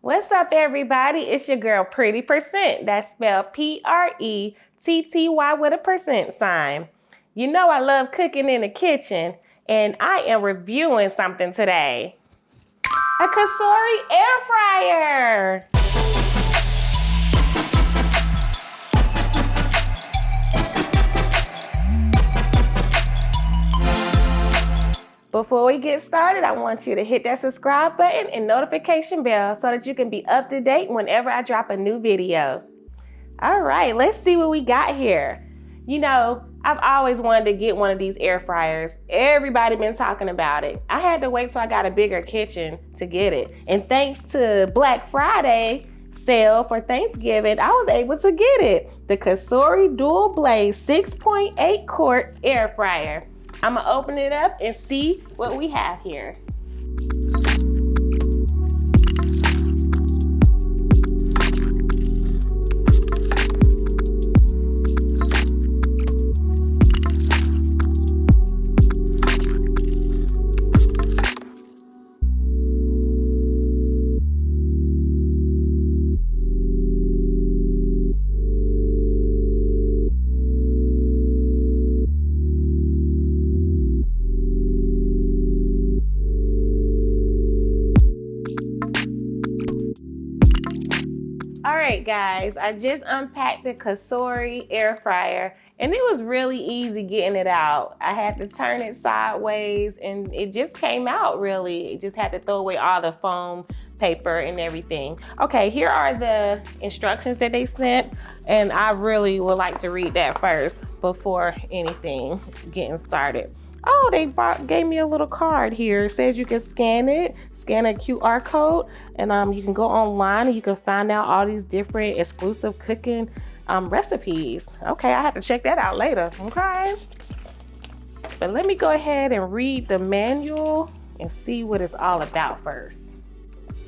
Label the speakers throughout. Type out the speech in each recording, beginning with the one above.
Speaker 1: What's up, everybody? It's your girl, Pretty Percent. That's spelled Pretty with a percent sign. You know I love cooking in the kitchen, and I am reviewing something today. A Cosori air fryer. Before we get started, I want you to hit that subscribe button and notification bell so that you can be up to date whenever I drop a new video. All right, let's see what we got here. You know, I've always wanted to get one of these air fryers. Everybody been talking about it. I had to wait till I got a bigger kitchen to get it. And thanks to Black Friday sale for Thanksgiving, I was able to get it. The Cosori Dual Blaze 6.8 quart air fryer. I'm gonna open it up and see what we have here. All right, guys, I just unpacked the Cosori air fryer, and it was really easy getting it out. I had to turn it sideways, and it just came out really. It just had to throw away all the foam paper and everything. Okay, here are the instructions that they sent, and I really would like to read that first before anything getting started. Oh, they gave me a little card here. It says you can scan a QR code, and you can go online and you can find out all these different exclusive cooking recipes. Okay, I have to check that out later, okay? But let me go ahead and read the manual and see what it's all about first.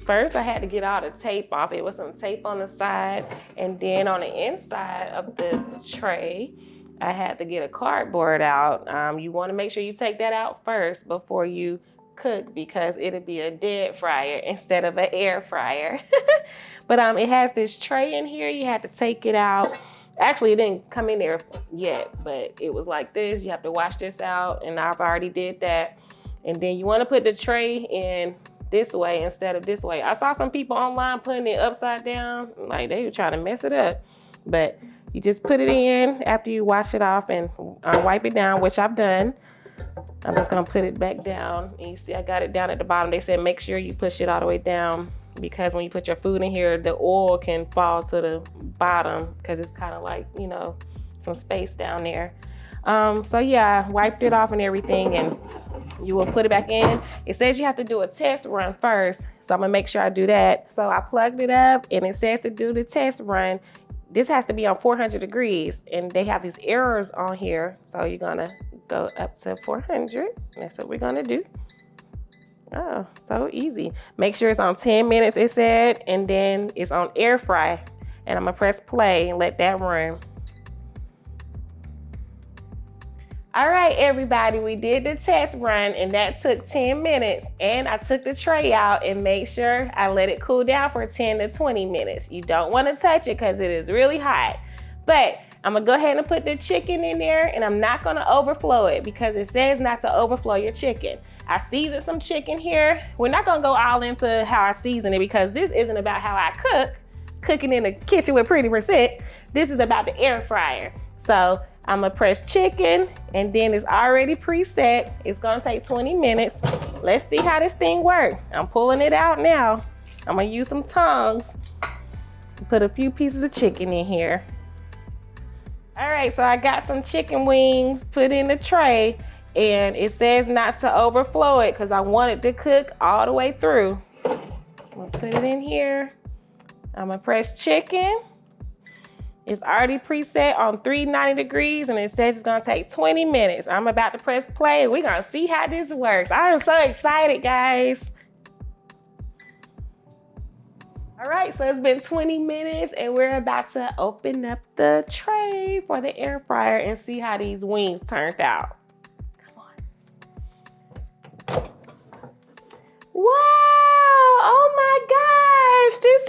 Speaker 1: First, I had to get all the tape off. It was some tape on the side, and then on the inside of the tray, I had to get a cardboard out. You want to make sure you take that out first before you cook, because it'll be a dead fryer instead of an air fryer. But it has this tray in here. You have to take it out. Actually, it didn't come in there yet, but it was like this. You have to wash this out, and I've already did that. And then you want to put the tray in this way instead of this way. I saw some people online putting it upside down, like they were trying to mess it up. But you just put it in after you wash it off and wipe it down, which I've done. I'm just gonna put it back down, and you see I got it down at the bottom. They said make sure you push it all the way down, because when you put your food in here, the oil can fall to the bottom because it's kind of like, you know, some space down there. So yeah, I wiped it off and everything, and you will put it back in. It says you have to do a test run first, so I'm gonna make sure I do that. So I plugged it up, and it says to do the test run. This has to be on 400 degrees, and they have these errors on here. So you're gonna go up to 400. That's what we're gonna do. Oh, so easy. Make sure it's on 10 minutes, it said, and then it's on air fry. And I'm gonna press play and let that run. All right, everybody, we did the test run, and that took 10 minutes. And I took the tray out and made sure I let it cool down for 10 to 20 minutes. You don't want to touch it because it is really hot. But I'm gonna go ahead and put the chicken in there, and I'm not gonna overflow it because it says not to overflow your chicken. I seasoned some chicken here. We're not gonna go all into how I season it because this isn't about how I cook, cooking in the kitchen with Pretty Percent. This is about the air fryer. So I'm gonna press chicken, and then it's already preset. It's gonna take 20 minutes. Let's see how this thing works. I'm pulling it out now. I'm gonna use some tongs. Put a few pieces of chicken in here. All right, so I got some chicken wings put in the tray, and it says not to overflow it because I want it to cook all the way through. I'm gonna put it in here. I'm gonna press chicken. It's already preset on 390 degrees, and it says it's gonna take 20 minutes. I'm about to press play, and we're gonna see how this works. I'm so excited, guys. All right, so it's been 20 minutes, and we're about to open up the tray for the air fryer and see how these wings turned out. Come on. Wow, oh my gosh, this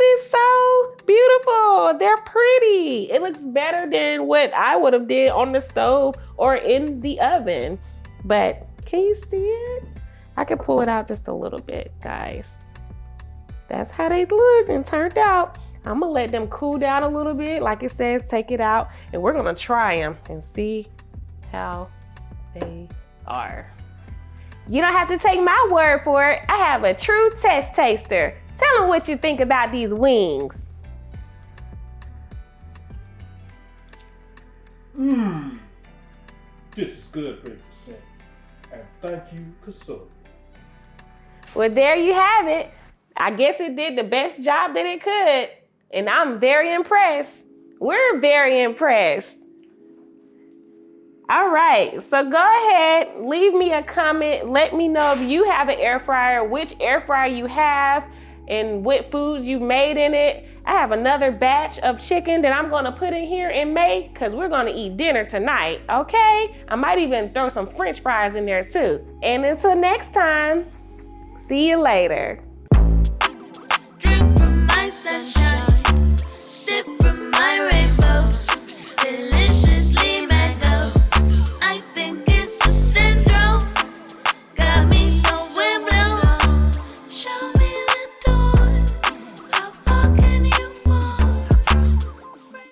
Speaker 1: Oh, they're pretty. It looks better than what I would have did on the stove or in the oven. But can you see it? I can pull it out just a little bit, guys. That's how they look and turned out. I'm gonna let them cool down a little bit. Like it says, take it out. And we're gonna try them and see how they are. You don't have to take my word for it. I have a true test taster. Tell them what you think about these wings.
Speaker 2: This is good, 50%. And thank you, Cosori.
Speaker 1: Well, there you have it. I guess it did the best job that it could. And I'm very impressed. We're very impressed. All right, so go ahead, leave me a comment. Let me know if you have an air fryer, which air fryer you have, and what foods you've made in it. I have another batch of chicken that I'm gonna put in here and make, because we're gonna eat dinner tonight, okay? I might even throw some French fries in there too. And until next time, see you later.
Speaker 3: Drink from my sunshine.